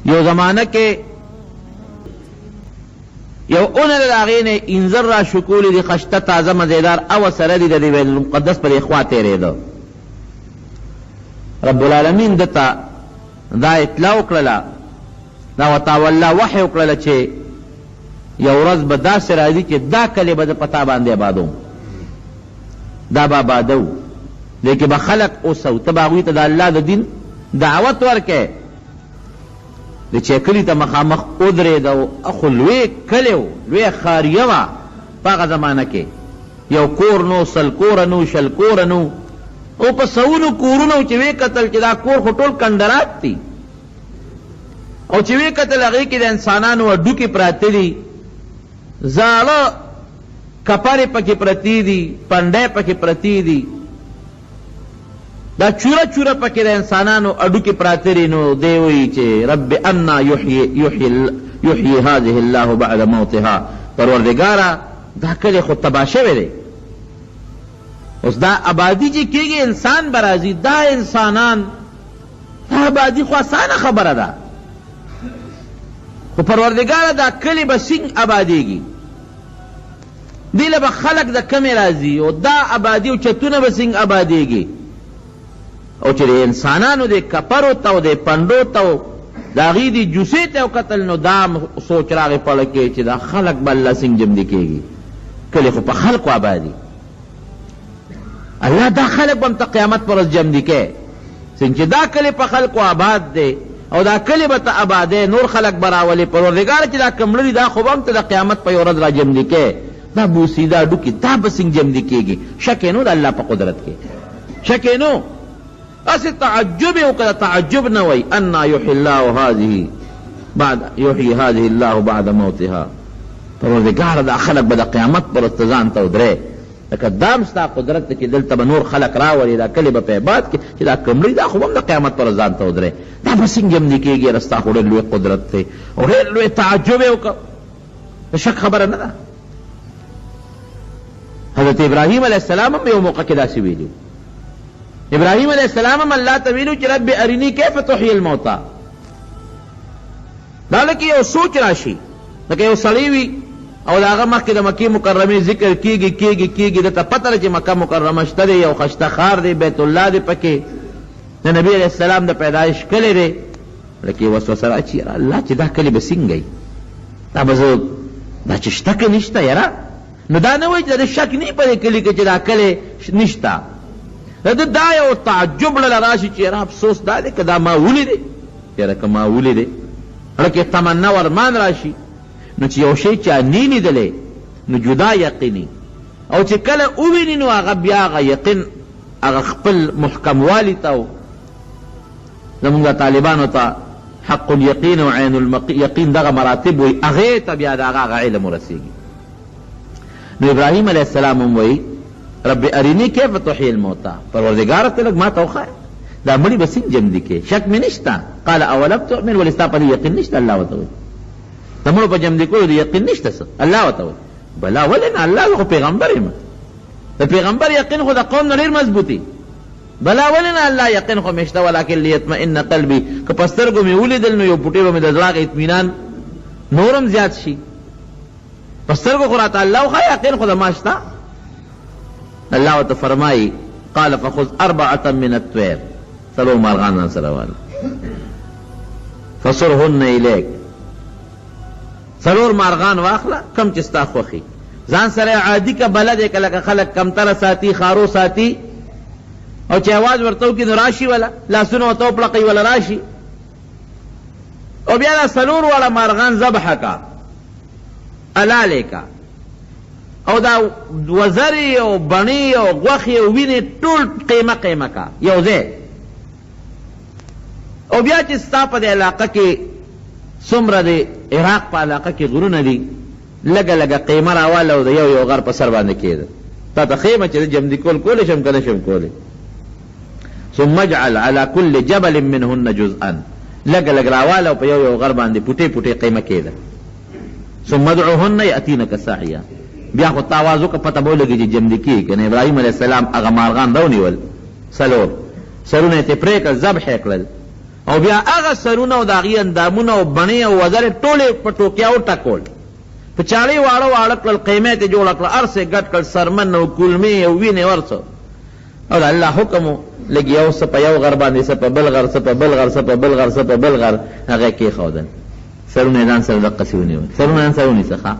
یو زمانہ کې یو اونر داغین انزر را شکولی دی خشته تازه مزیدار او سره دی دی بیت المقدس پر اخوا تیره دو رب العالمین دتا دا اطلاع اکرلا دا وطاولا وحی اکرلا چه یو رز با دا سرازی چه دا کلی با دا پتا بانده آبادو دا با آبادو لیکن با خلق اوسو تباغوی تا دا اللہ دا دین دعوت ورکے د چکلی ته مخامخ ادرې دو اخو لوی کلیو لوی خاریه وا پاغه زمانہ کې یو کور نو سل کور نو شل کور نو او په سونو کورونو چې وی قتل چې دا کور خو ټول کندرات دي او چې وی قتل هغه کې د انسانانو اډو کې پراته دي زاړه کپاره پکې پرتی دي پنده پکې پرتی دي دا چورا چورا پکې د انسانانو اډو کې پراته نو دی وی چې رب انا یحیی هذه الله بعد موتها پروردگارا دا کله خو تباشه وي اوس دا آبادی چې کېږي انسان برازي دا انسانان دا آبادی خو آسانه خبره ده خو پروردگارا دا کلی به څنګه آبادیږي دی له خلق د کمی راځي او دا آبادی او چتونه به څنګه آبادیږي او چې انسانانو د کپرو ته د پندو ته دا غي دي جوسې ته قتل نو دا سوچ راغی پړ کې چې دا خلق بل سنگ جمع کېږي کله خو په خلق آبادی الله دا خلق هم ته قیامت پر جمع دي کې څنګه دا کله په خلق آباد دي او دا کله به ته آباده نور خلق براولي پروردگار چې دا کمړي دا خو هم ته د قیامت په ورځ را جمع دي کې دا بوسیدا ډوکی دا به څنګه جمع دي کېږي شک نو د الله په قدرت کې شک نو اسی تعجب او کدا تعجب نہ وئی انا یحیی الله هذه بعد یحیی هذه الله بعد موتها پروردگار دا خلق بد قیامت پر استزان ته درې لکه دام ستا قدرت کې دلته نور خلق راولي دا کلی په بعد کې چې دا کمړي دا خو هم د قیامت پر ځان ته درې دا بسنګم نکېږي رستا خو له قدرت ته او له تعجب او شک خبره نه ده حضرت ابراہیم علیہ السلام هم یو موقع کې داسې ویلو ابراہیم علیہ السلام هم اللہ تویلو چی رب ارینی کیف تحیی الموتا دا لکی یو سوچ راشی لکی یو سلیوی او داغا مخی دا مکی مکرمی ذکر کیگی دا تا پتر چی مکہ مکرمشتا دے یو خشتا خار دے بیت اللہ دے پکے دا نبی علیہ السلام دا پیدایش کلی دے لکی وسوسه را چی اللہ چی دا کلی بسنگ گئی دا بزرگ دا چی شتک نشتا یرا نو دا نوی چی دا شک نی پدے کلی که چی دا کلی نشتا دا یو تعجب لراشی چې را افسوس دا دی که دا ما ولیدې یاره که ما ولیدې لکه تمنا ورمان راشي نو چې یو شی چا نی لیدلی نو جدا یقیني او چې کله وویني نو هغه بیا هغه یقین هغه خپل محکم والی ته زمونږ طالبانو ته حق الیقین او عین الیقین دغه مراتب وي هغې ته بیا د هغه علم ورسېږي نو ابراهیم علیه السلام هم وایي رب ارینی کیف تحیی الموتا پروردگار ته لګ ما ته وخا دا مړي به څنګه جمع دي کې شک مې نشته قال اولم تؤمن ولستا په یقین نشته الله وتعالى دا مړو په جمع دي کول یقین نشته الله وتعالى بلا ولنا الله خو پیغمبر یم د پیغمبر یقین خو د قوم نه ډیر مضبوطی بلا ولنا الله یقین خو مشته ولکن لیطمئن قلبی که پسترګو مې ولیدل نو یو پټي به مې د زړه اطمینان نورم زیات شي پسترګو خو راته الله خو یقین خو د ماشته اللہ وت فرمائی قال فخذ اربعة من الطير سلو مارغان سروال فصرهن الیک سلور مارغان واخلا کم چستا خوخی ځان سره عادی کا بلد یک لک خلق کم تر ساتي خارو ساتي او چې आवाज ورتو کې راشي ولا لاسونو تو پړقي ولا راشي او بیا سلور والا مارغان ذبح کا الاله کا او دا وزری او بنی او غوخی او ویني ټول قیمه کا یو ځای او بیا چې ستا په علاقه کې څومره د عراق په علاقه کې غرونه دي لګه لګه قیمه راواله او د یو غر په سر باندې کېده تا ته خیمه چې جمع دي کولی شم که نه شم کولی ثم اجعل على كل جبل منهن جزءا لګه لګ راواله او په یو غر باندې پوټې پوټې قیمه کېده ثم ادعوهن یأتینک سعیا بیا خو تاوازو که پته به ولګي چې جمع دي کېږي که نه ابراهیم علیه السلام هغه مارغان راونیول سلور سرونه یې ترې پرې کړل ذبح یې کړل او بیا هغه سرونه او د هغې اندامونه او بڼې او وزرې ټولې په ټوکیاو ټکول، په چاړې واړه واړه کړل، قیمه یې جوړه کړه، هر څه یې ګډ کړل، سرمن او کولمې او وینې ورڅه. او د الله حکم و لږ یو څه په یو غر باندې، څه په بل غر، څه په بل غر، څه په بل غر، څه په بل غر، هغه یې کېښودل. سرونه یې ځان سره دقسې ونیول، سرونه یې ځان سره ونیسه،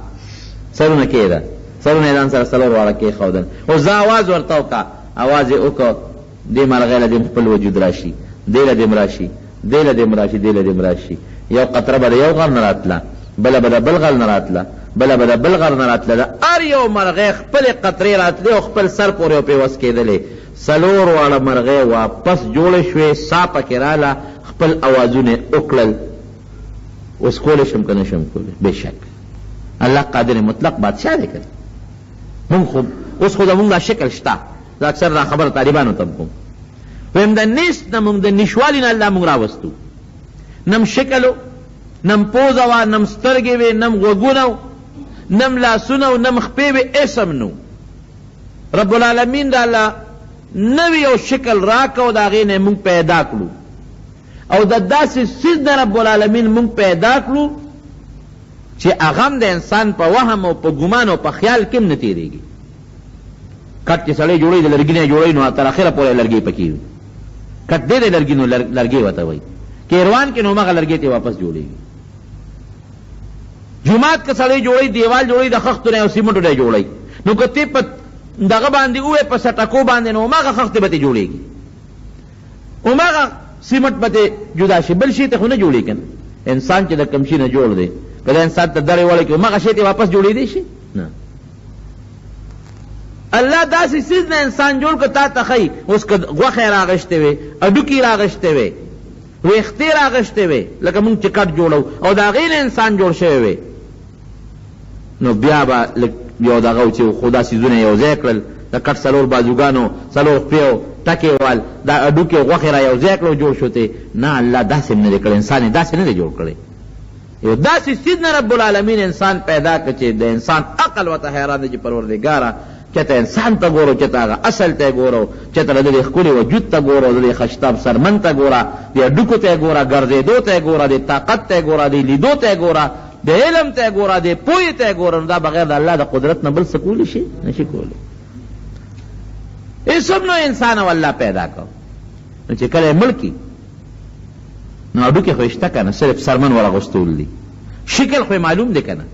سرونه کېږده، سرونه یې ځان سره څلور واړه کېښودل. اوس زه اواز ورته وکړه، اواز یې وکړه، دې مرغۍ له دې خپل وجود راشي، دې له دې راشي، دې له دې راشي، دې له دې راشي. یو قطره به د یو غر نه راتله، بله به د بل غر نه راتله، بله به د بل غر نه راتله. د هر یو مرغۍ خپلې قطرې راتلې او خپل سر پورې او پې وس کېدلې. څلور واړه مرغۍ واپس جوړې شوې، سا پکې راله، خپل اوازونه یې وکړل. اوس کولی شم که نه شم کولی؟ بېشک الله قادر مطلق بادشاه دی که مونږ خو اوس خو زمونږ دا شکل شته. زه اکثر دا خبره طالبانو ته کوم، ویم د نیست نه مونږ د نشوالي نه الله مونږ راوستو. نم شکل و، نم پوزه وه، نم سترګې وې، نم غوږونه و، نم لاسونه و، نم خپې وې، اسم نو. رب العالمین د الله نوی یو شکل راکه او د هغې نه مونږ پیدا کړو، او د داسې څیز نه رب العالمین مونږ پیدا کړو چې هغه هم د انسان په وهم او په ګمان او په خیال کې هم نه تېرېږي. کټ چې سړی جوړوي د لرګي نه جوړوي، نو تر اخره پورې لرګي پکې وي. کټ دی د لرګي، نو لرګي ورته وایي. کیروان کې نو هماغه لرګي ته واپس جوړېږي. جومات که سړی جوړوي، دیوال جوړوي د خښتو نه او سیمنټو نه جوړوي، نو که ته په دغه باندې ووایې په سټکو باندې، نو هماغه خښتې به ته جوړېږي، هماغه سیمنټ به ته جدا شي، بل شي ته خو نه جوړېږي که نه. انسان چې د کوم شي نه جوړ دی، که د انسان ته دړې وړی کړي، هماغه شی ته واپس جوړېدی شي؟ نه. الله داسې څیز نه انسان جوړ کړه تا ته ښایي. اوس که غوښې یې راغشتې وې، هډوکي راغشتې وې، ویښتې راغشتې وې، لکه مونږ چې کټ جوړو او د هغې نه انسان جوړ شوی وې، نو بیا به لږ یو دغه و چې خو دا څیزونه یو ځای کړل، د کټ څلور بازوګانو، څلور خپې او ټکې وال، دا هډوکې او غوښې را یو ځای کړو جوړ شو ته. نه، الله داسې هم نه دی کړی، انسان یې داسې نه دی جوړ کړی. یو داسې څیز نه رب العالمین انسان پیدا کړ چې د انسان عقل ورته حیران دی چې پروردګاره چېته انسان ته ګورو، چېته هغه اصل ته ګورو، چېته د دې ښکلي وجود ته ګورو، د دې خشتاب سرمن ته ګوره، د هډوکو ته ګوره، ګرځېدو ته ګوره، د طاقت ته ګوره، د لیدو ته ګوره، د علم ته ګوره، د پوهې ته ګوره. نو دا بغیر د الله د قدرت نه بل څه کولی شي؟ نشي کولی. اسم نو انسان او الله پیدا کړ، نو چې کله یې مړ کړي نو هډوکې خو یې شته که نه، صرف سرمن ورغوستول دي، شکل خو معلوم دی که نه.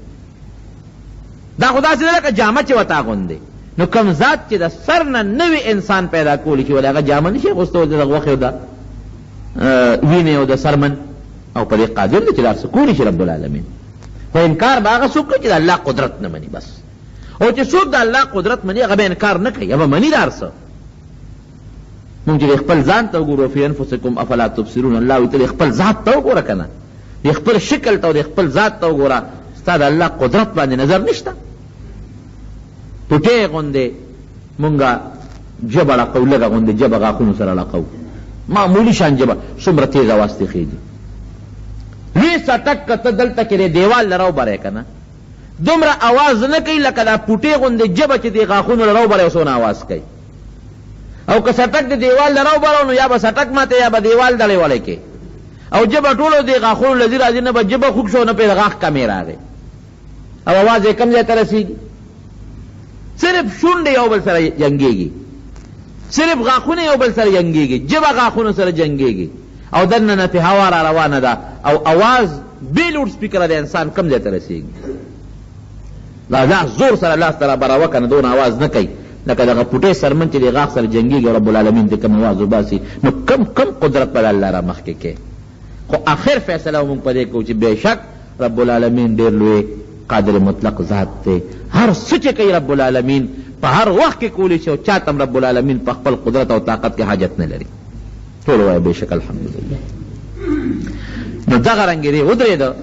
دا خو داسې نه لکه جامه چې ورته اغوندې. نو کم ذات چې د سر نه نوی انسان پیدا کولی شي، ولې هغه جامه نشي اغوستلی د غوښې او د وینې او د سرمن، او په دې قادر دی چې دا څه کولی شي رب العالمین. خو انکار به هغه څوک کوي چې د الله قدرت نه مني بس. او چې څوک د الله قدرت مني هغه به انکار نه کوي، هغه به مني دا هر څه. مونږ چې خپل ځان ته وګورو، فی انفسکم افلا تبصرون، الله وایي ته خپل ذات ته وګوره که نه، د خپل شکل ته او د خپل ذات ته وګوره، ستا د الله قدرت باندې نظر نشته. ټوټې غوندې مونږه ژبه ړقو، لږه غوندې ژبه غاښونو سره ړقو، معمولي شان ژبه، څومره تیز اواز ترې خېږي. لوی څټک که ته دلته کې د دیوال له راوبری که نه، دومره اواز نه کوي لکه دا پوټې غوندې ژبه چې د غاښونو له راوبری څونه اواز کوي. او که څټک د دیوال له راوبرو، نو یا به څټک ماته یا به دیوال دړې وړی کې، او ژبه ټولو د غاښونو له ځي راځي، نه به ژبه خوږ شو، نه پرې غاښ کمې راغی، او اواز یې کم ځای ته رسېږي. صرف شونډې یو بل سره جنګېږي، صرف غاښونه یو بل سره جنګېږي، ژبه غاښونو سره جنګېږي، او دننه پې هوا را روانه ده، او اواز بې لوډ سپیکره د انسان کم ځای ته رسېږي. دا لاس زور سره لاس ته را براوه که نه، دونه اواز نه کوي لکه دغه پوټې سرمن چې د غاښ سره جنګېږي او رب العالمین ته کم اواز وباسي. نو کم قدرت به الله را مخکې کوي. خو آخر فیصله مونږ په دې کوو چې بېشک رب العالمین ډېر لوی قادر مطلق ذات دی. هر څه چې کوي رب العالمین په هر وخت کې کولی شي، او چاته هم رب العالمین په خپل قدرت او طاقت کې حاجت نه لري. ټول وایي بېشک الحمدلله. نو دغه رنګې دی ودرېده،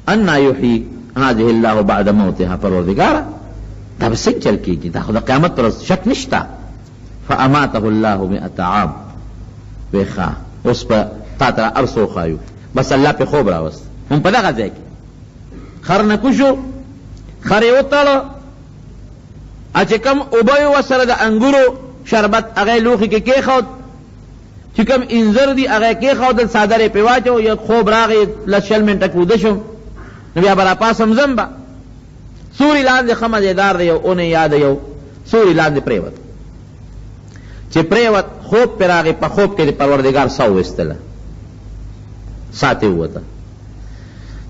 انا یحیی هذه الله بعد موتها، پروردګاره دا به څنګه چل کېږي؟ دا خو د قیامت پر ورځ شک نشته. فاماته الله 100 عام. وی ښه اوس به تا ته هر څه وښایو. بس الله پې خوب راوست، هم په دغه ځای کې خر نکو شو، خر یې وتړه، چې کوم اوبه وې ورسره د انګورو شربت هغه یې لوښي کې کېښود، چې کوم انځر دي هغه کېښودل څادر یې پرې واچو یا خوب راغی لس شل منټه کوده شم نو بیا به راپاسم ځم به سوري لاندې ښه مزېدار دی یو اونې یا د یو سوري لاندې پرېوت چې پرېوت خوب پرې راغی په خوب کې د پروردګار ساه وویستله ساه ترې ووته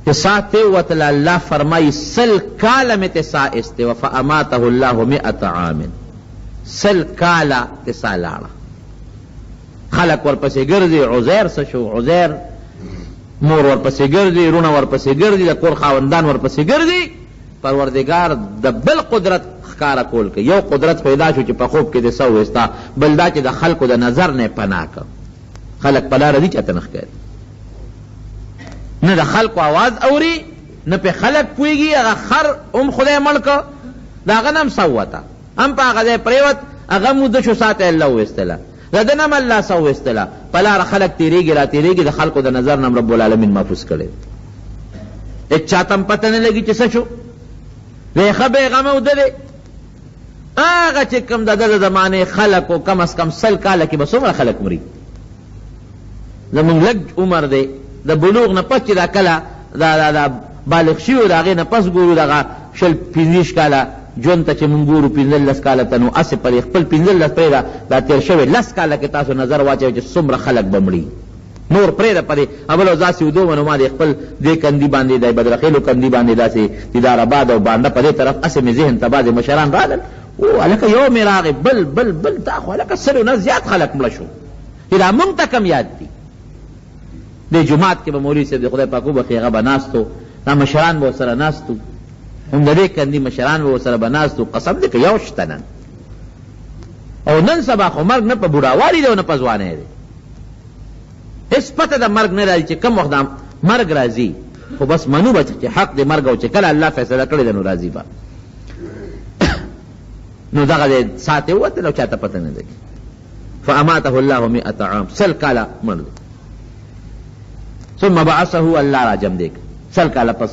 چې ساه ترې ووتله الله فرمایي 100 کاله مې ته ساه ایستې وه فاماته الله 100 عام 100 کاله ته ساه لاړه خلق ورپسې ګرځي عزیر څه شو عزیر مور ورپسې ګرځي رونه ورپسې ګرځي د کور خاوندان ورپسې ګرځي پروردګار د بل قدرت ښکاره کول کوي یو قدرت پیدا شو چې په خوب کې د ساه وویستا بل دا چې د خلکو د نظر نه پناه کړ خلک په لاره دي چاته نه ښکاري نه د خلکو آواز اوري نه پې خلک پوهېږي هغه خر هم خدای مړ کړ د هغه نه هم ساه ووته هم په هغه ځای پرېوت هغه موده شو ساه ته الله وویستله د ده نه هم الله ساه وویستله په لاره خلک تېرېږي را تېرېږي د خلکو د نظر نه هم رب العالمین محفوظ کړی هېڅ چاته هم پته نه لګي چې څه شو دی ښه بېغمه وده دی هغه چې کوم د ده د زمانې خلکو کم از کم 100 کاله کې به څومره خلک مري زمونږ لږ عمر دی د بلوغ نه پس چې دا کله دا بالغ شوي د هغې نه پس ګورو دغه 15 کاله ژوند ته چې مونږ ګورو 15 کاله ته نو هسې پرې خپل 15 پرېږده دا تېر شوی 10 کاله کې تاسو نظر واچوئ چې څومره خلک به مړي نور پرېږده پرې اول او داسې ودو منو ما د خپل دې کندي باندې د بدرخیلو کندي باندې داسې دیدار آباد او بانډه په دې طرف هسې مې ذهن ته بعضې مشران راغلل او هلکه یو مې راغی بل تا خو هلکه سلو نه زیات خلک مړه شو چې دا مونږ ته کم یاد دي د جومات کې به مولوي صاحب د خدای پاک وبخښي هغه به ناستو دا مشران به ورسره ناستو هم د دې کندي مشران به ورسره به ناستو قسم دی که یو شته نن او نن سبا خو مرګ نه په بوډاوالي دی او نه په ځوانۍ دی هېڅ پته د مرګ نه راځي چې کوم وخت مرګ راځي خو بس منو به چې حق د مرګ او چې کله الله فیصله کړې ده نو راځي به نو دغه دی ساه ترې ووتله او چاته پته نه لګي فاماته الله 100 عام 100 کاله مړ دی ثم بعثه الله را جمع دی 100 کاله پس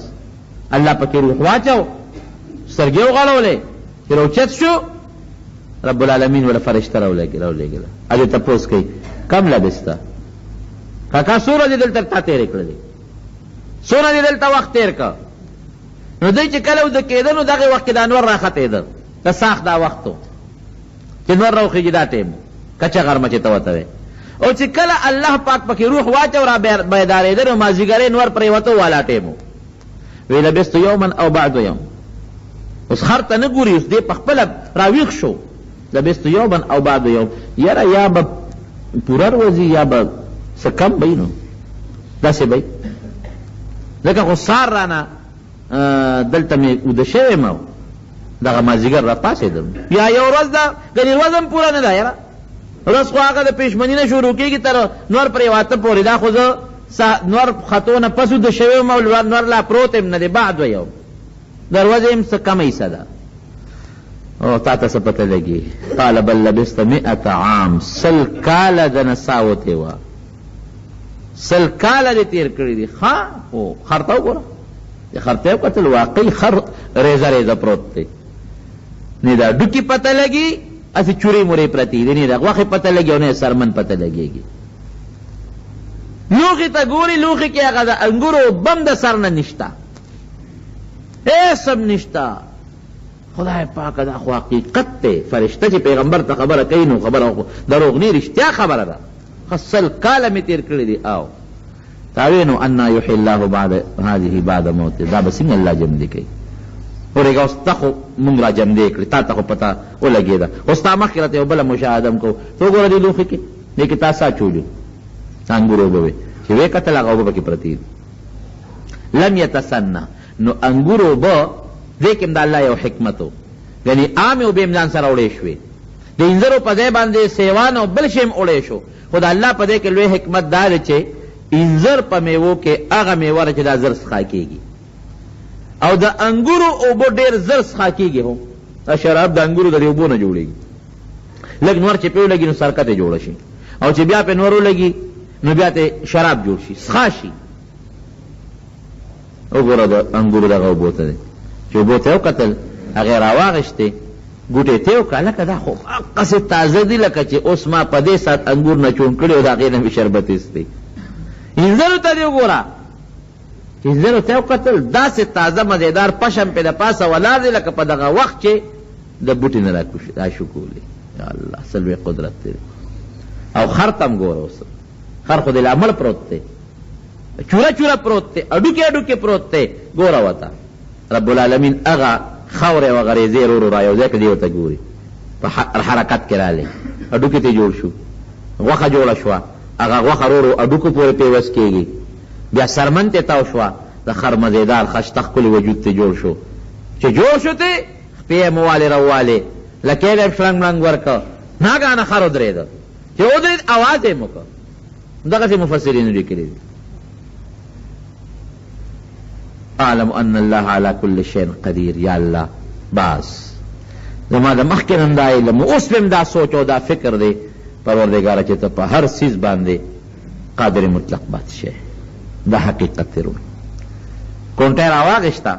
الله پکې روح واچو سترګې وغړولې چې راوچت شو رب العالمین ولا فرشته راولېږله هغې تپوس کوي کم لبسته کاکا څومره دې دلته تا تېرې کړلې څومره دې دلته وخت تېر کړ نو دوی چې کله وده کېده نو دغې وخت کې د انور راختېده د ساخ دا وخت و چې نور راوخېږي دا ټیم کچه غرمه چې ته ورته وې او چې کله الله پاک پکې روح واچو را بیدارېده نو مازدیګرۍ نور پرېوته والا ټیم و وی لبست یوما او بعد یوم اوس خر ته نه ګوري اوس دې په خپله راویښ شو لبست یوما او بعد یوم یاره یا به پوره ورځي یا به څه کم به نو داسې به ځکه خو سار رانه دلته مې اوده شوی یم دغه مازدیګر را پاڅېدم یا یو ورځ ده ګنې ورځ هم پوره نه ده یاره ورځ خو هغه د پېشمني نه شروع کېږي تر نور پرېواته پورې دا خو زه نور خطو نه پس اوده شوی یم او نور لا پروت یم نه دی بعد و یوم د ورځې یم څه کمه حصه ده او تا ته څه پته لګي قال بل لبست 100 عام 100 کاله دنه ساه وتې وه 100 کاله دې تېر کړي دي ښه خو خر ته وګوره د خر ته یې وکتل واقعي خر ریزه ریزه پروت دی نه دا ډوکي پته لګي هسې چورې مورې پرتې دي نه د غوښې پته لګي او نه سرمن پته لګېږي لوښي ته ګوري لوښي کې هغه د انګورو بم د سر نه نشته هېڅ هم نشته خدای پاکه دا خو حقیقت دی فرشته چې پیغمبر ته خبره کوي نو خبره دروغ نه رښتیا خبره ده 100 کاله مې تېر کړي دي او تا وی نو انا یحیی الله بعد هذه بعد موت دا به څنګه الله جمع دی کوي ورېږه اوس ته خو مونږ را جمع دی کړي تا ته خو پته ولګېده اوس تا مخکې راته یو بله مشاهده هم کوو ته وګوره دې لوښي کې دې کې تا سا چولي انګور اوبه وې چې وې کتل هغه اوبه پکې پرتې دي لم یتسنه نو انګور اوبه دې کې هم د الله یو حکمت و یعنې عامې اوبې هم ځان سره وړې شوې د انځرو په ځای باندې سیوان او بل شی هم وړې شو خو د الله په دې کې لوی حکمت دا دی چې انځر په میوو کې هغه میوه ده چې دا زر څښا کېږي او د انګورو اوبه ډېر زر څښا کېږي هو دا شراب د انګورو د دې اوبو نه جوړېږي لږ نور چې پې ولګي نو سرکت یې جوړه شي او چې بیا پې نور ولګي نو بیا ته شراب جوړ شي څښا شي وګوره د انګورو دغه اوبو ته دی چې اوبو ته یې وکتل هغې راواغېشتې ګوټې ته وکړه لکه دا خو هغسې تازه دي لکه چې اوس ما په دې ساعت انګور نه چون کړي او د هغې نه مې شربت ایستی. انځرو ته دې وګوره، انځرو ته یې وکتل داسې تازه مزېدار پشم پې د پاسه ولاړ دی لکه په دغه وخت چې د بوټي نه راشکولي. یا الله څه لوی قدرت دی. او خر ته هم ګوره اوس، خر خو دې لا مړ پروت دی، چوره چوره پروت دی، اډوکې اډوکې پروت دی. ګوره ورته رب العالمین هغه خاورې او غریزې ورو ورو رایوځای کړي، دې ورته ګوري په حرکت کې راغلی، اډوکې ته جوړ شو، غوښه جوړه شوه، هغه غوښه ورو ورو اډوکو پورې پیوس کېږي، بیا سرمن ته تاو شوه، د خر مزېدار خشته ښکلي وجود ته جوړ شو. چې جوړ شو ته پې یې موالې روالې لکې یې شړنګ مړنګ ورکړه، ناګهانه خر ودرېده، چې ودرېد اواز یې وکړ. دغسې مفسرینو لیکلي دي. اعلم ان الله على كل شيء قدیر. یا الله باس زما د مخکې نن دا علم اوس پې دا سوچ او دا فکر دی پروردګاره چې ته په هر څیز باندې قادر مطلق بادشاه. دا حقیقت دی. رونو کونټۍ راواغېسته،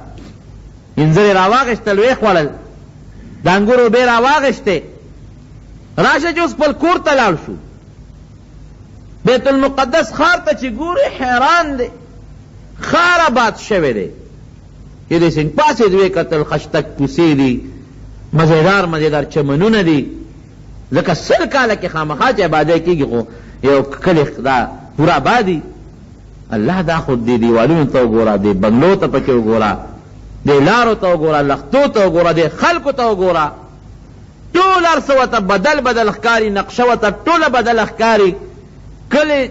انځرې راواغېستل، ویې خوړل، د انګورو اوبې راواغېستې. راشه چې اوس خپل کور ته لاړ شو. بیت المقدس ښار ته چې ګوري حیران دی، ښار آباد شوی دی. چې د سیند پاسې دوی کتل خشتک کوڅې دي، مزېدار مزېدار چمنونه دي. ځکه 100 کاله کې خامخا چې عبادت کېږي خو یو کلی دا پوره آبادي. الله دا خود دی دیوالونو ته وګوره، دی بنګلو ته پکې وګوره، دی لارو ته وګوره، لختو ته وګوره، دی خلکو ته وګوره، ټول هر څه ورته بدل بدل ښکاري، نقشه ورته ټوله بدله ښکاري. کلی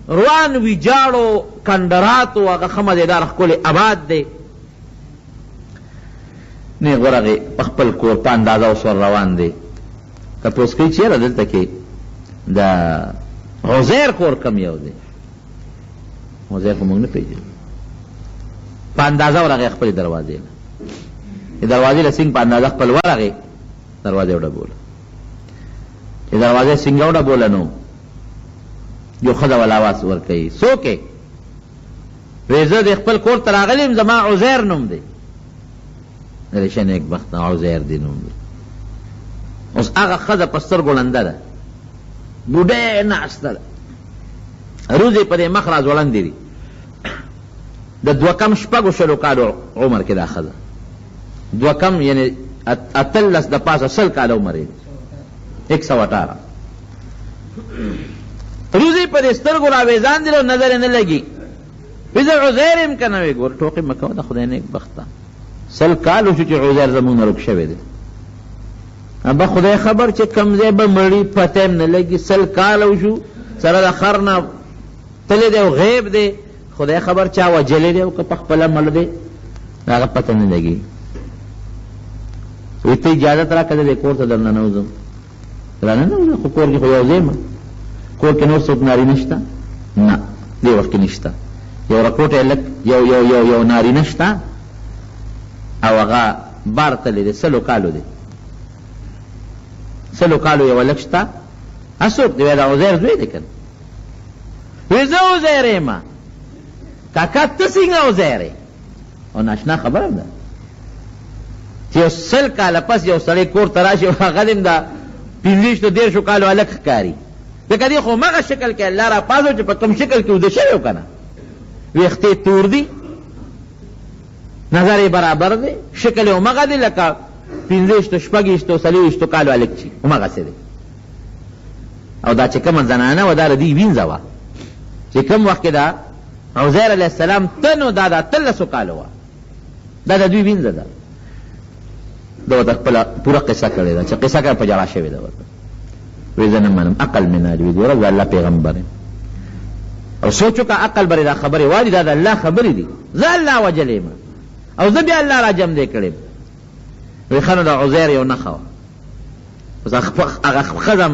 روان ویجاړو کندراتو هغه ښه مزېدار ښکلی آباد دی. نه ورغې په خپل کور په اندازه اوس ور روان دی. تپوس کوي چېرې دلته کې د عزیر کور کم یو دی؟ عزیر خو موږ نه پېژنو. په اندازه ورغې خپلې دروازې نه، د دروازې له سینګ په اندازه خپل ورغې دروازې وډبوله. چې دروازې سینګه وډبوله نو یو ښځه ولا آواز ورکوي، څوک یې؟ وایي زه د خپل کور ته راغلی یم، زما عزیر نوم دی. ریشه نیکبخته عزیر دی نوم دی. اوس هغه ښځه په سترګو ړنده ده، بوډۍ ناسته ده، روزې په دې مخ را ځوړندې دي. د 2 کالو عمر کې دا ښځه 2 یعنې 18 د پاسه 100 کاله عمر یې 118. روزې په دې سترګو راویزان دي او نظر یې نه لګي. وایي زه عزیر یم که نه؟ وایي ګوره ټوقې مه کوه، د خدای نیکبخته 100 کالو شو چې عزیر زموږ نه رک شوی دی. ابا خدای خبر چې کوم ځای به مړي پته یې نه لګي. 100 کاله شو سره د خر نه تللی دی او غیب دی، خدای خبر چا وجلی دی او که په خپله مړ دی، د هغه پته نه لګي. وایي ته اجازت راکړه د دې کور ته در ننوځم. راننوځه، خو کور کې خو یو ځای یم، کور کې نور څوک نارینه شته؟ نه، دې وخت کې نشته. یو رکوټی لږ یو نارینه شته او هغه بار تللی دی، 100 کالو دی، 100 کالو یو لږ شته. څوک دی؟ وایي د عزیر زوی دی که نه؟ وایي زه عزیر یم. کاکا ته څنګه عزیر یې؟ او ناشنا خبره ده چې یو 100 کاله پس یو سړی کور ته راشي او هغه دې د 15-13 کالو هلک ښکاري. ځکه دې خو مغه شکل کې الله را پازو چې په کوم شکل کې اوده شوی و که نه. ویښتې تور دي، نظر یې برابر دی، شکل یې همغه دی لکه 15-16 کالو هلک چې همغسې دی. او دا چې کومه زنانه وه دا د دې وینځه وه چې کوم وخت کې دا عزیر علیه السلام ته نو دا د 13 کالو وه، دا د دوی وینځه ده. دا ورته خپله پوره قصه کړې ده چې قصه کړه په جړا شوې ده ورته. وایي زه نه منم، عقل مې نه وي. ګوره زه الله پیغمبر یم او سوچ وکړه عقل برې دا خبرې وایي، دا د الله خبرې دي. زه الله وجلی یم او زه بیا الله را جمع دی کړی. وایي ښه نو د عزیر یو نښه وه، اوس هغه ښځه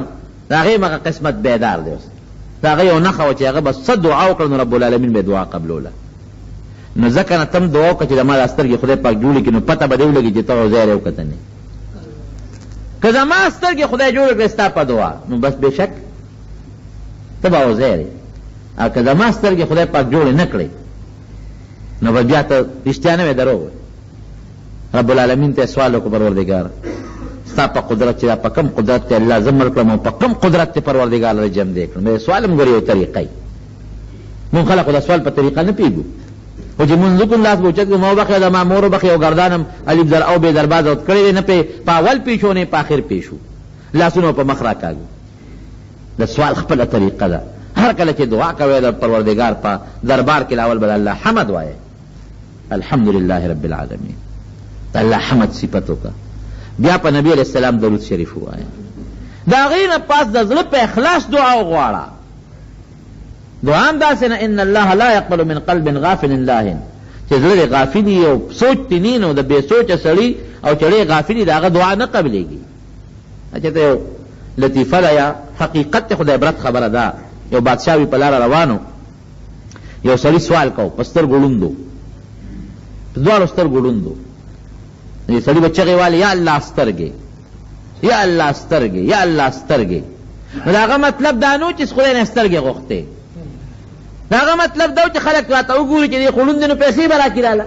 د هغې مغه قسمت بیدار دی. اوس د هغه یو نښه وه چې هغه به څه دعا وکړه نو رب العالمین به دعا قبلوله. نو ځکه نه تم دعا وکړه چې زما دا سترګې خدای پاک جوړې کړي نو پته به دې ولګي چې ته عزیر یې او که ته نه. که زما سترګې خدای جوړې کړې ستا په دعا نو بس بېشک ته به عزیر یې. او که زما سترګې خدای پاک جوړې نه کړې نو به بیا ته رښتیا نه وې دروغ وې. رب العالمین ته سوال وکړو پروردګار ستا په قدرت چې دا په کم قدرت ته الله زه مړ کړم او په کم قدرت ته پروردګار له جمع دی کړم سوال هم ګورې یو طریقه مونږ خلک خو د سوال په طریقه نه پوهېږو خو چې مونځ وکړو لاس به اوچت کړو ما وبخښې د ما مور وبخښې او ګردانم الف در او بې درباز اوت کړی دی نه په اول پیښو نه په آخر پیښو لاسونه په مخ راکاږو د سوال خپله طریقه ده هر کله چې دعا کوئ د پروردګار په دربار کې لاول به د الله حمد وایه الحمدلله رب العالمین د الله حمد صفت وکړه بیا په نبی علیہ السلام درود شریف ووایه د هغې نه پاس د زړه په اخلاص دعا وغواړه دعا هم داسې نه ان الله لا یقبل من قلب غافل لاهن چې زړه دې غافلي او سوچ دې نی نو د بې سوچه سړي او چې ډېر غافلي د هغه دعا نه قبلېږي چې ته یو لطیفه ده یا حقیقت ته خو د عبرت خبره ده یو بادشاه وي په لاره روانو یو سړي سوال کو په سترګو ړوندو په دواړو سترګو ړوندو دې سړي به چغې والې یا الله سترګې یا الله سترګې یا الله سترګې نو د هغه مطلب دا نو چې خدای نه سترګې غوښتې د هغه مطلب دا و چې خلک راته وګوري چې دې خو ړوند دی نو پیسې به راکړي راله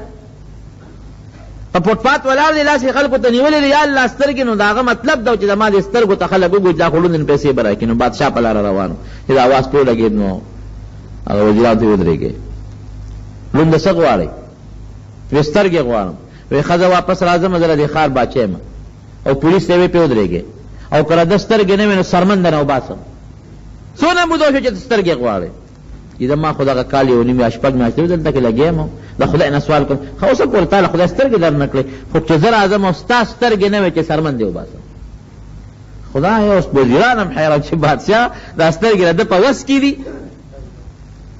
په فوټپات ولاړ دی لاس یې خلکو ته نیولې دی یا الله سترګې نو د هغه مطلب دا و چې زما دې سترګو ته خلک وګوري دا خو ړوند دی نو پیسې به راکړي نو بادشاه په لاره روان و چې د اواز پرې ولګېد نو هغه وزیرانو ته ودرېږي ړونده څه غواړئ وې سترګې غواړم وې ښځه واپس راځم زه د دې ښار باچا یم او پولیس ته یې پرې ودرېږې او که راده سترګې نه وې نو سرمن درنه وباسم څونه موده شو چې ته سترګې غواړې چې ما خو دغه کال یو نیم یا شپږ میاشتې دلته کې لګیا یم د خدای نه سوال کوم خو اوس پورې تعالی خدای سترګې در نه کړې خو چې زه راځم او ستا سترګې نه وې چې سرمن دې وباسم خدای اوس وزیران هم حیران چې بادشاه دا سترګې د ده په وس کې دي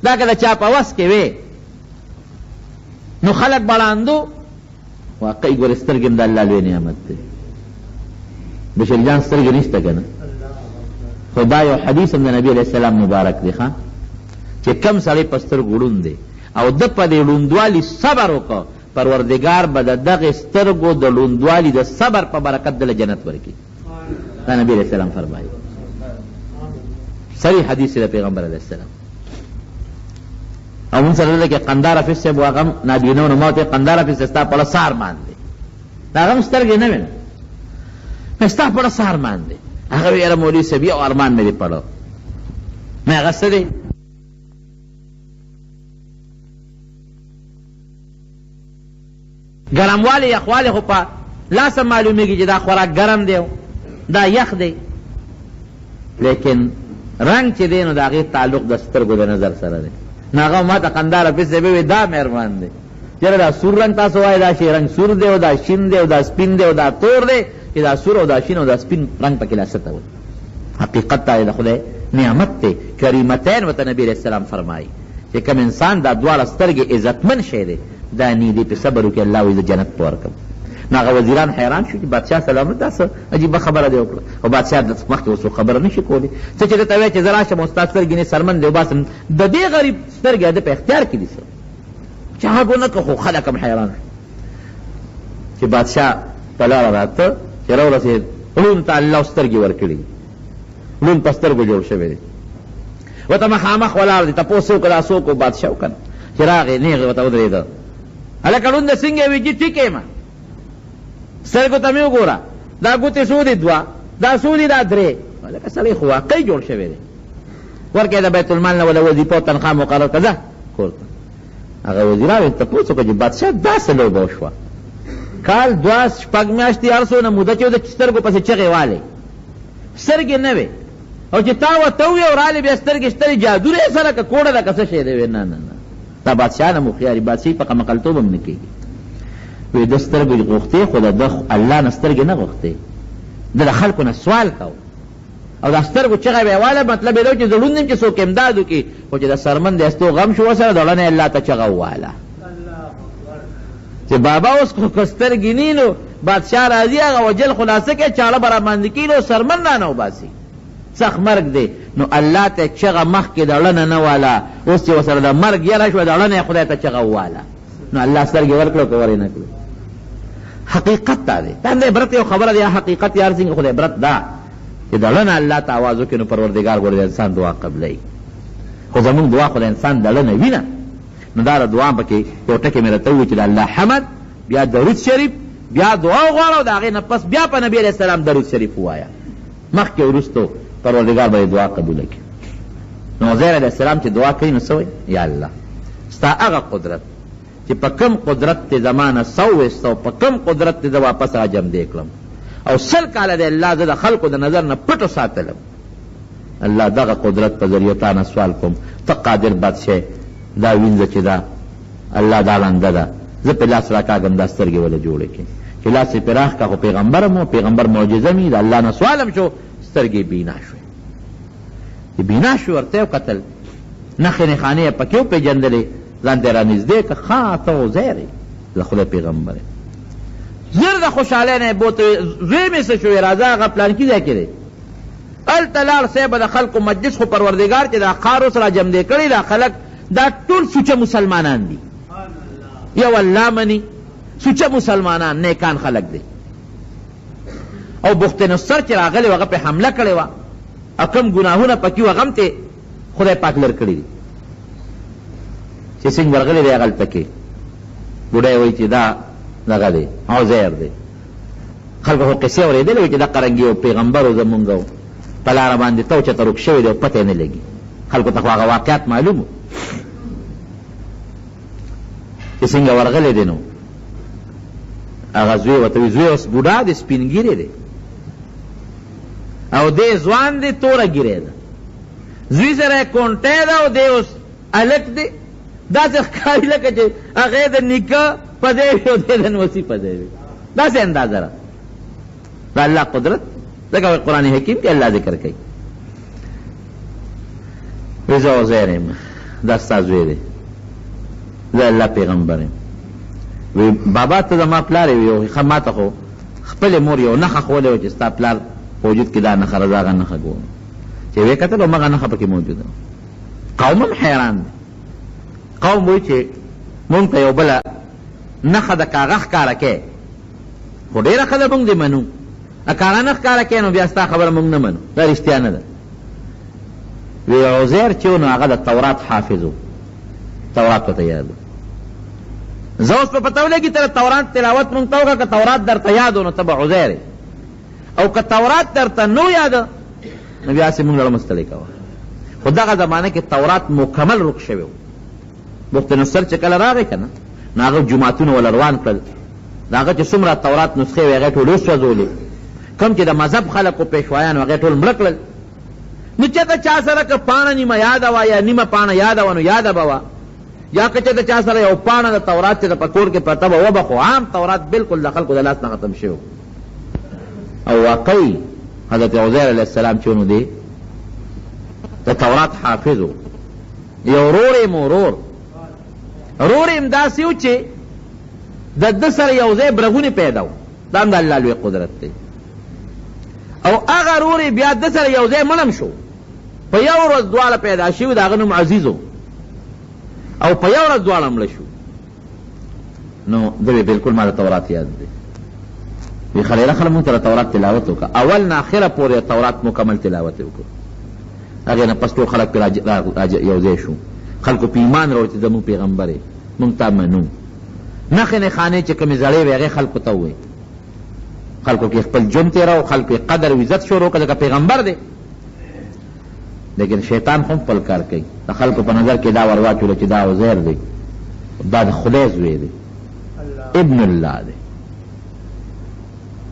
دا که د چا په وس کې وې نو خلک بړاندو واقعي ګورې سترګې هم د الله لوی نعمت دی بشر جان سترګې نشته که نه خو دا یو حدیث هم د نبي علیہ السلام مبارک دی ښه چې کم سړی په سترګو ړوند دی او ده په دې ړوندوالي صبر وکړه پروردګار به د دغې سترګو د ړوندوالي د صبر په برکت دله جنت ورکړي دا نبي علیہ السلام فرمایي صحیح حدیث د پیغمبر علیہ السلام او مونږ سره دلته کې قندار حافظ صاحب و هغه هم نابینه و نو ما ورته قندار حافظ ستا په اړه څه ارمان دی د هغه هم سترګې نه وې نو ستا په اړه څه ارمان دی هغه وی یاره مولوي صاحب یو ارمان مې دی پړه مې هغه څه دی ګرموالی یخوالی خو په لاسه معلومیږي چې دا خوراک ګرم دی دا یخ دی لیکن رنگ چې دی نو د هغې تعلق د سترګو د نظر سره دی نو هغه ما ته قندار حافظ صاحب وی دا مهربان دی چېرې دا سور رنګ تاسو وایي دا شی رنګ سور دی او دا شین دی او دا سپین دی او دا تور دی چې دا سور او دا شین او دا سپین رنګ پکې لا څه ته وایي حقیقت دا د خدای نعمت دی کریمتین ورته نبي علیہ السلام فرمایي چې کوم انسان دا دواړه سترګې عزتمن شی دی دا نی دی پې صبر وکړي الله وایي زه جنت په ورکړم نو هغه وزیران حیران شو چې بادشاه سلامت دا څه عجیبه خبره دی وکړه او بادشاه د مخکې اوس خبره نه شي کولی څه چې درته وایي چې زه راشم او ستا سترګې نه سرمن دی وباسم د دې غریب سترګې د په اختیار کې دي څه چې هغه ونه کړه خو خلک هم حیران شو چې بادشاه په لاره راته چې راورسېد ړوند ته الله سترګې ورکړي ړوند په سترګو جوړ شوی دی ورته مخامخ ولاړ دی تپوس یې وکړه دا څوک و بادشاه وکړه چې راغې نیغې ورته ودرېده هلکه ړونده څنګه وي جي ټیک یم سترګو ته مې وګوره دا ګوتې څو دي دوه دا څو دي دا درې هلکه سړی خو واقعي جوړ شوی دی ورکړې د بیت المال نه وله وظیفه او تنخوا مقرر کړه ځه کور ته هغه وزیرانو یې تپوس وکړه چې بادشاه داسې لوبه وشوه کال دوه شپږ میاشتې هر څونه موده چې د سترګو پسې چغې والې سترګې نه وې او چې تا ورته ووې او رالې بیا سترګې شترې جادو دی سره که کوړه ده که څه شی دی نه نه نه دا بادشاه نه مخیاري بادشاهي په قمقلتوب هم نه کېږي وی د سترګې غوښتې خو د الله نه سترګې نه غوښتې ده د خلکو نه سوال کو او د سترګو چغه به یې واله مطلب یې دا چې زه ړوند یم چې څوک امداد وکړي خو چې د سرمن د استو غم شو ورسره دړه نه الله ته چغه وواله چې بابا اوس خو سترګې نی نو بادشاه راځي هغه وجل خلاصه کوي چاړه به راباندې کېږي نو سرمن رانه وباسي سخت مرګ دی نو الله ته چغه مخکې د ړنه نه واله اوس چې ورسره د مرګ یره شوه د ړنه یې خدای ته چغه وواله نو الله سترګې ورکړو که ورې نه کړو حقیقت دا دی دا د عبرت یو خبره دی یا حقیقت یار څنګه خو د عبرت دا چې د ړنه الله ته آواز وکړي نو پروردګار ګورې د انسان دعا قبلوي خو زمونږ دعا خو د انسان د ړنه وي نه نو دا د دعا پکې یو ټکې مې راته ووایي چې د الله حمد بیا درود شریف بیا دعا وغواړه او د هغې نه پس بیا په نبي علیه السلام درود شریف ووایه مخکې وروستو پروردګار به دعا قبوله کړي. نو عزیر علیه السلام چې دعا کوي نو څه وایي؟ یا الله ستا هغه قدرت چې په کم قدرت ته زما نه سوویست او په کم قدرت ته زه واپس را جمدې کړم او 100 کاله دی الله زه د خلکو د نظر نه پټو ساتلم. الله دغه قدرت په ذریعه تا نه سوال کوم، ته قادر بادشاه دا وینځه چې دا الله دا لنده ده، زه په لاس راکاږم دا سترګې وله جوړې کړي چې لاس یې پراخ کا خو پیغمبرم و، پیغمبر معجزه مي د الله نه سوالم شو، سترګې بینا شوې. چې بینا شو ورته یې وکتل، نښې نښانې یې پکې وپېژندلې، ځان ته یې رانږدې که ښه ته عزیر یې د خدای پیغمبر یې. زر د خوشحالۍ نه یې بوته زوی مې څه شوې راځه هغه پلانکي ځای کې دی هلته لاړ صاحب د خلکو مجلس خو پروردګار چې دا ښار اوس را جمدې کړي دا خلک دا ټول سوچه مسلمانان دي، یو الله مني سوچه مسلمانان نیکان خلق دی. او بخت نصر چې راغلی هغه پې حمله کړې وه او کوم ګناهونه پکې و هغه هم ته خدای پاک لر کړي دي. چې څنګه ورغلی دی هغلته کې بوډۍ وایي چې دا دغه دی عزیر دی. خلکو خو قصې اورېدلې وي چې دا قرنګي و پیغمبر و زمونږ و په لاره باندې تو چته روک شوی دی او پته یې نه لګي. خلکو ته خو هغه واقعات معلوم و چې څنګه ورغلی دی. نو هغه زوی ورته وایي زوی اوس بوډا دی سپین ږیری دی او دی ځوان دی توره ږیری ده، زوی سره یې کونټی ده او دی اوس هلک دی، داسې ښکاري لکه چې هغې د نیکه پدی وي او دی د نوسي پدی وي، داسې اندازه ده د الله قدرت. ځکه قرآن حکیم کې الله ذکر کوي وایي زه عزیر یم دا ستا زوی دی، زه الله پیغمبر یم. وی بابا ته زما پلار یې وي ښه ما ته خو خپلې مور یو نښه ښولې وه چې ستا پلار په وجود کې دا نښه راځه هغه نښه ګورم چې ویې کتل همغه نښه پکې موجوده. قوم هم حیران دی. قوم وایي چې مونږ ته یو بله نښه د کاغه ښکاره کوې خو ډېره ښه ده مونږ دې منو، کاغه نه ښکاره کوې نو بیا ستا خبره مونږ نه منو، دا رښتیا نه ده. وی عزیر چې و نو هغه د تورات حافظ و، تورات ورته یاد و. زه اوس په پته ولګي ته د تورات تلاوت مونږ ته وکړه که تورات درته یاد و نو ته به عزیر یې، او که تورات درته نو یاده نو بیا هسې مونږ لړه مستړې کوه. خو دغه زمانه کې تورات مکمل رک شوی و. بخت نصر چې کله راغی که نه نو هغه جوماتونه ول روان کړل، د هغه چې څومره تورات نسخې وې هغې ټول وسوځولې، کوم چې د مذهب خلک و پیشوایان هغې ټول مړه کړل. نو چېرته چا سره که پاڼه نیمه یاده وه یا نیمه پاڼه یاده وه نو یاده به وه، یا که چېرته چا سره یو پاڼه د تورات چې د په کور کې پرته به وبه، خو عام تورات بالکل د خلکو د لاس نه ختم شوی. او واقعي حضرت عزیر علیه السلام چې نو دی د تورات حافظ و. یو ورور یې ورور یې هم داسې و چې د ده سره یو ځای برغونې پیدا و، دا هم د الله لوی قدرت دی. او هغه ورور یې بیا ده سره یو ځای مړم شو، په یو ورځ دواړه پیدا شوي، د هغه نوم عزیز و او په یو ورځ دواړه مړه شو. نو ده بالکل ما د تورات یاد دی. وی خلیره خله مونږ ته د تورات تلاوت وکړه، اول نه آخره پورې تورات مکمل تلاوت یې وکړو. هغې نه پس ټول خلک پرې یو ځای شو، خلکو په ایمان راوړي چې زموږ پیغمبر یې مونږ تا منو. نښې نښانې چې کومې زړې وې هغې خلکو ته ووایي، خلکو کې خپل ژوند تېراو، خلکو یې قدر او عزت شروع کړه ځکه پیغمبر دی. لیکن شیطان خو خپل کار کوي، د خلکو په نظر کې دا ور واچوله چې دا عزیر دی، دا د خدای زوی دی، ابن الله دی.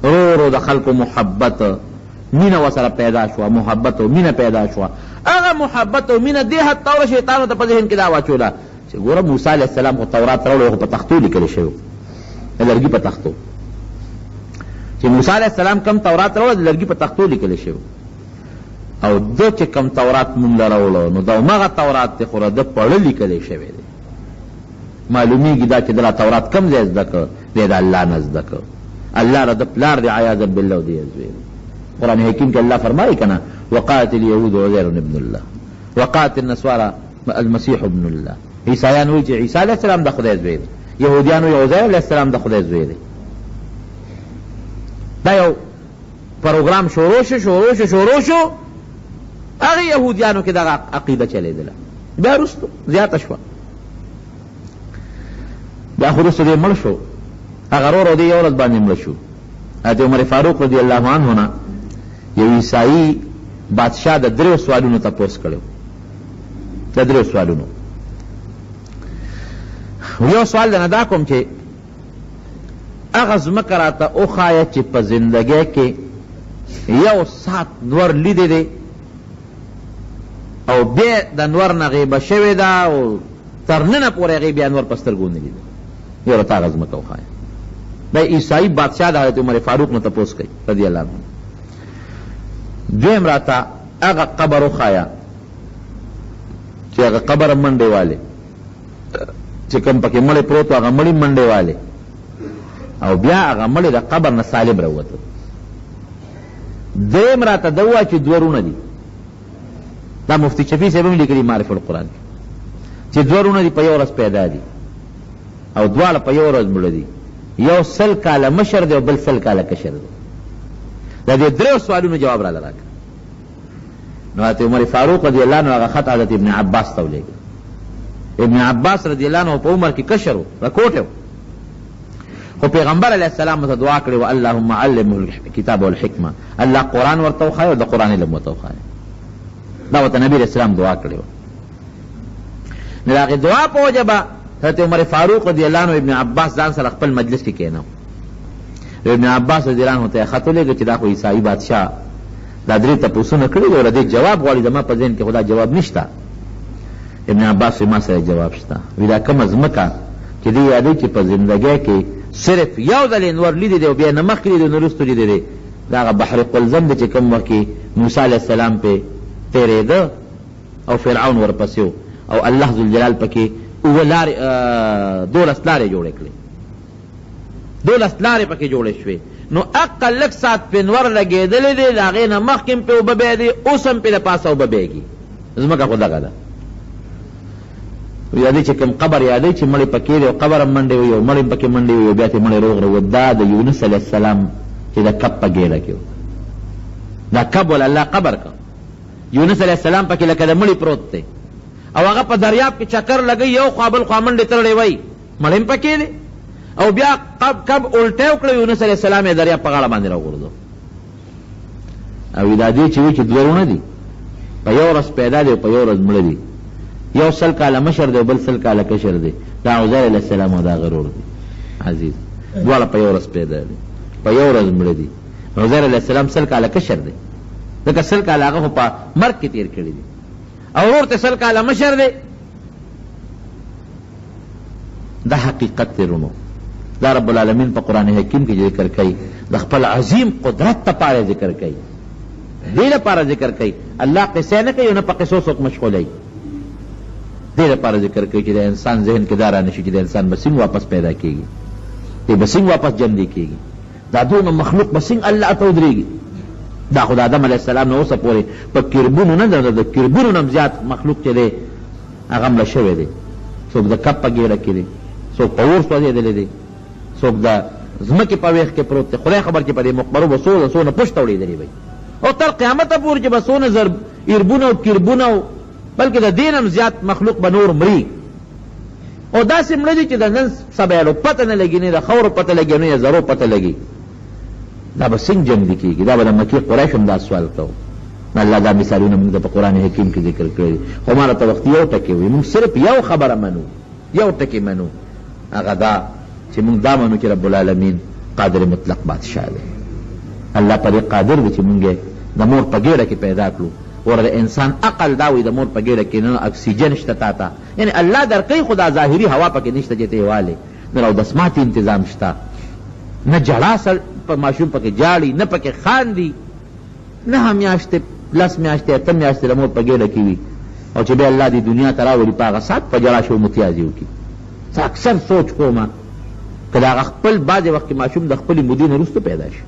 ورو د خلکو محبت مینه ورسره پیدا شوه، محبت او مینه پیدا شوه. هغه محبت او مینه دې حد طوره شیطانو ته په ذهن کې دا واچوله چې ګوره موسی علیه السلام خو تورات راوړی خو په تختو لیکلی شوی د لرګي په تختو، چې موسی علیه السلام کم تورات راوړی د لرګي په تختو لیکلی شوی، او ده چې کم تورات مونږ له راوړو نو د همغه تورات دی خو د ده پړه لیکلی شوی دی. معلومیږي دا چې دله تورات کم ځای زده کړ دی د الله نه زده کړ. الله را د پلار دی عیاذا بالله او دی زوی. قرآن حکیم کې الله فرمایي که نه وقالت اليهود عزیر ابن الله وقالت النصارى المسیح ابن الله. عیسایان وایي چې عیسی علیه السلام د خدای زوی دی، یهودیان وایي عزیر علیه السلام د خدای زوی دی. دا یو پروګرام شروع شو هغې یهودیانو کې دغه عقیده چلېدله. بیا وروستو زیاته شوه، بیا خو وروستو دی مړ شو هغه ورور دی یو ورځ باندې مړ شو. حضرت عمر فاروق رضی الله عنه نه یو عیسائی بادشاہ د 3 سوالونو تپوس کړو، د 3 سوالونو. یو سوال نه دا کوم چې هغه ځمکه راته وښایه چې په زندګۍ کې یو ساعت نور لیدی دی او بیا د نور نه غیبه شوې ده او تر ننه پورې هغې بیا نور په سترګو نه لیده. یو راته هغه ځمکه وښایه. دا عیسائی بادشاہ د حضرت عمر فاروق نه تپوس کوي رضی الله عنه. دویم راته هغه قبر وښایه چې هغه قبر منډې والے چې کوم پکې مړی پروت و هغه مړی منډې والے او بیا هغه مړی د قبر نه سالم راووته. دریم راته ده ووایه چې 2 ورونه دي. دا مفتی شفیع صاحب هم لیکلي معرف القرآن کې چې 2 ورونه دي په یو ورځ پیدا دي او دواړه په یو ورځ مړه دي. یو 100 کاله مشر دی او بل 100 کاله کشر دی. دا دې 3 سوالونو جواب راله راکړه. نو حضرت عمر فاروق رضی الله عنه هغه خط حضرت ابن عباس ته ولېږه. ابن عباس رضی الله عنه په عمر کې کشر و، راکوټ و، خو پیغمبر علیه السلام ته دعا کړې و اللهم علمه الکتاب والحکمه، الله قرآن ورته وښایه او د قرآن علم ورته وښایه. دا ورته نبي علیه السلام دعا کړې وه. نو د هغې دعا په وجه به حضرت عمر فاروق رضی الله عنه ابن عباس ځان سره خپل مجلس کې کېناو. ابن عباس رضی الله عنه ته یې خط ولېږه چې دا خو عیسائی بادشاه دا 3 تپوسونه کړي دي او د دې جواب غواړي، زما په ذهن کې خو دا جواب نشته. ابن عباس ما سره جواب شته. وی دا کومه ځمکه چې دی یادوي چې په زندګۍ کې صرف یو ځل یې نور لیدی دی او بیا نه مخکې لیدی نو وروستو لیدی دی، دا هغه بحر قلزم دی چې کوم وخت کې موسی علیه السلام پې تېرېده او فرعون ورپسې و او الله ذوالجلال پکې 12 لارې جوړې کړې، 12 لارې پکې جوړې شوې. نو اقل لږ ساعت پې نور لګېدلی دی، د هغې نه مخکې هم پې اوبه بیا دی، اوس هم پې د پاسه اوبه بیږي. ځمکه خو دغه ده. یادوي چې کوم قبر یادوي چې مړی پکې دی او قبر هم منډې وي او مړی هم پکې منډې وي او بیا ترې مړی روغ روغ. دا د یونس علیه السلام چې د کب په ګېډه کې و، دا کب ول الله قبر که. یونس علیه السلام پکې لکه د مړی پروت دی او هغه په دریاب کې چکر لګوي، یو خوا بل خوا منډې تړلی وی، مړی هم پکې دی او بیا کب الټی وکړه، یونس علیه السلام یې دریاب په غاړه باندې راوغورځو. او دا دې چې وایي چې 2 ورونه دي، په یو ورځ پیدا دی او په یو ورځ مړه دي. یو 100 کاله مشر دی او بل 100 کاله کشر دی. دا عزیر علیه السلام او دا غرور دی عزیز، دواړه په یو ورځ پیدا دي، په یو ورځ مړه دي. عزیر علیه السلام 100 کاله کشر دی، ځکه 100 کاله هغه خو په مرګ کې تېر کړي دي او ورور ته 100 کاله مشر دی. دا حقیقت دی رونو. دا رب العالمین په قرآن حکیم کې ذکر کوي، د خپل عظیم قدرت لپاره ذکر کوي، دې لپاره ذکر کوي. الله قصې نه کوي او نه په قصو څوک مشغولوي، دې لپاره ذکر کوي چې د انسان ذهن کې دا رانشي چې د انسان به څنګه واپس پیدا کېږي، دی به څنګه واپس ژوندی کېږي، دا دونه مخلوق به څنګه الله ته ودرېږي. دا خو د آدم علیه السلام نه اوسه پورې په کربونو نه ده، د کربونو نه زیات مخلوق چې دی هغه مړه شوی دی. څوک د کب په ګېډه کې دی، څوک په اور سوځېدلی دی، څوک د ځمکې په ویښ کې پروت دی. خدای خبر چې په دې مقبرو به څونه پشت وړېدلي وي او تر قیامته پورې چې به څونه زر ایربونه او کربونه او بلکې د دین هم زیات مخلوق به نور مري. او داسې مړه دي چې د نن سبا پته نه لګي، نه د خاورو پته لګي، نه د زرو پته لګي. دا به څنګه جنګ کېږي؟ دا به د مکې قریش هم دا سوال کوو. الله دا مثالونه موږ ته په قرآن حکیم کې ذکر کړي. خو ما راته وخت یو ټکي وي، موږ صرف یو خبره منو، یو ټکي منو، هغه دا چې موږ دا منو چې رب العالمین قادر مطلق بادشاہ دی. الله پرې قادر دی چې موږ د مور په ګېډه کې پیدا کړو. ور د انسان عقل دا وي د مور په ګېډه کې نه اکسیجن شته تا ته، یعنی الله درکوي خو دا ظاهري هوا پکې نشته چې ته یې والې، نه اودسماتي انتظام شته، نه جړا په ماشوم پکې جاړي، نه پکې خاندي، نه میاشتې 10 میاشتې 8 میاشتې د مور په ګېډه کې وي او چې بیا الله دې دنیا ته راولي په هغه ساعت په جړا شو متیازي وکړي. زه اکثر سوچ کوم که د هغه خپل بعضې وخت کې ماشوم د خپلې مودې نه وروسته پیدا شي،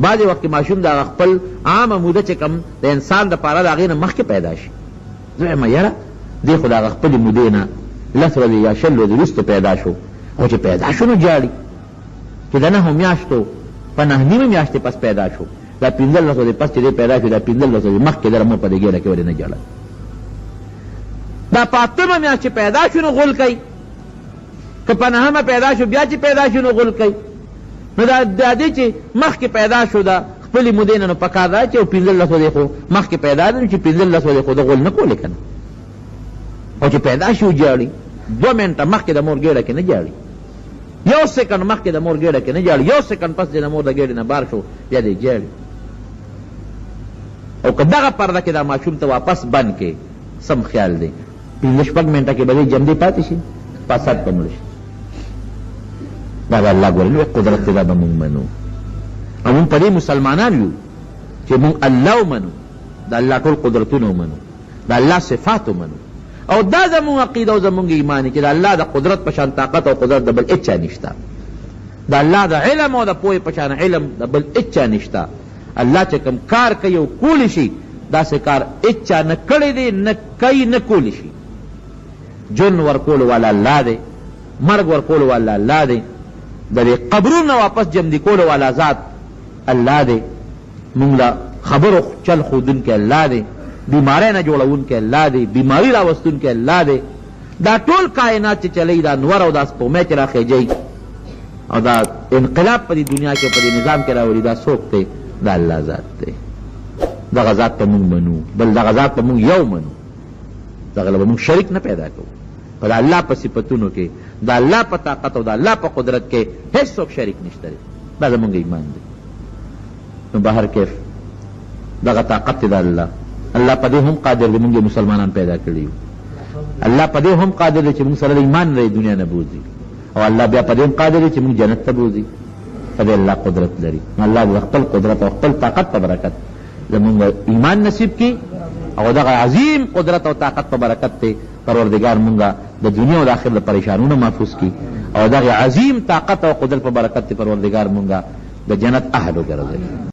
بعضې وخت کې ماشوم د هغه خپل عامه موده چې کوم د انسان دپاره د هغې نه مخکې پیدا شي. زه وایم یاره دې خو د هغه خپلې مودې نه 10 ورځې یا 20 ورځې وروسته پیدا شو او چې پیدا شو نو جاړي، چې د 9 میاشتو په 9 میاشتې پس پیدا شو، دا 15 ورځې پس چې دی پیدا شو، دا 15 ورځې مخکې دره مور په دې ګېډه کې ولې نه جاړل. دا په 8مه میاشت چې پیدا شو نو غول کوي، که په 9مه پیدا شو بیا چې پیدا شو نو غول کوي. نو دا دی چې مخکې پیدا شو دا خپلې مودې نه نو پکار دا چې 15 ورځې خو مخکې پیدا ده چې 15 ورځې خو د غول نه کولې که نه او چې پیدا شي وجاړي 2 منټه مخکې د مور ګېډه کې نه جاړي 1 سکنډ مخکې د مور ګېډه کې نه جاړي 1 سکنډ پس د مور د ګېډې نه بار شو بیا دی جاړي او که دغه پرده کې دا ماشوم ته واپس بند کې سم خیال دی 15 منټه کې به دی جمدی پاتې شي پاسات به مړ شي دا د الله ګورې لوی قدرت دی دا به مونږ منو او مونږ په دې مسلمانان یو چې مونږ الله ومنو د الله ټول قدرتونه ومنو د الله صفات ومنو او دا زمونږ عقیده او زمونږ ایمان چې د الله د قدرت په شان طاقت او قدرت د بل هېڅ چا نشته د الله د علم او د پوهې په شان علم د بل هېڅ چا نشته الله چې کوم کار کوي او کولی شي داسې کار هېڅ چا نه کړی دی نه کوي نه کولی شي جن ورکولو والا الله دی مرګ ورکولو والا الله دی د دې قبرونه واپس جمدي کولو والا ذات الله دی مونږ له خبرو چل ښودونکی الله دی بیماری نه جوړونکی الله دی بیماری راوستونکی الله دی دا ټول کائنات چې چلی دا نور او دا سپوږمۍ چې راخیجی او دا انقلاب په دې دنیا کې په دې نظام کې راولي دا څوک دی دا الله ذات دی دغه ذات ته مونږ منو بل دغه ذات ته مونږ یو منو دغه له به مونږ شریک نه پیدا کوو په د الله په صفتونو کې د الله په طاقت او د الله په قدرت کې هیڅ څوک شریک نشته دی دا زمونږ ایمان دی نو بهر کیف دغه طاقت دی د الله الله په دې هم قادر دی مونږ مسلمانان پیدا کړي الله په دې هم قادر دی چې مونږ سره ایمان لري دنیا نه بوځي او الله بیا په دې هم قادر دی چې مونږ جنت ته بوځي په دې الله قدرت لري الله د خپل قدرت او خپل طاقت په برکت زمونږ ایمان نصیب کړي او دغه عظیم قدرت او طاقت په برکت ته پروردگار مونږه د دنیا او د آخرت له پریشانونو محفوظ کړي او دغه عظیم طاقت او قدرت په برکت ته پروردگار مونږه د جنت اهل وګرځوي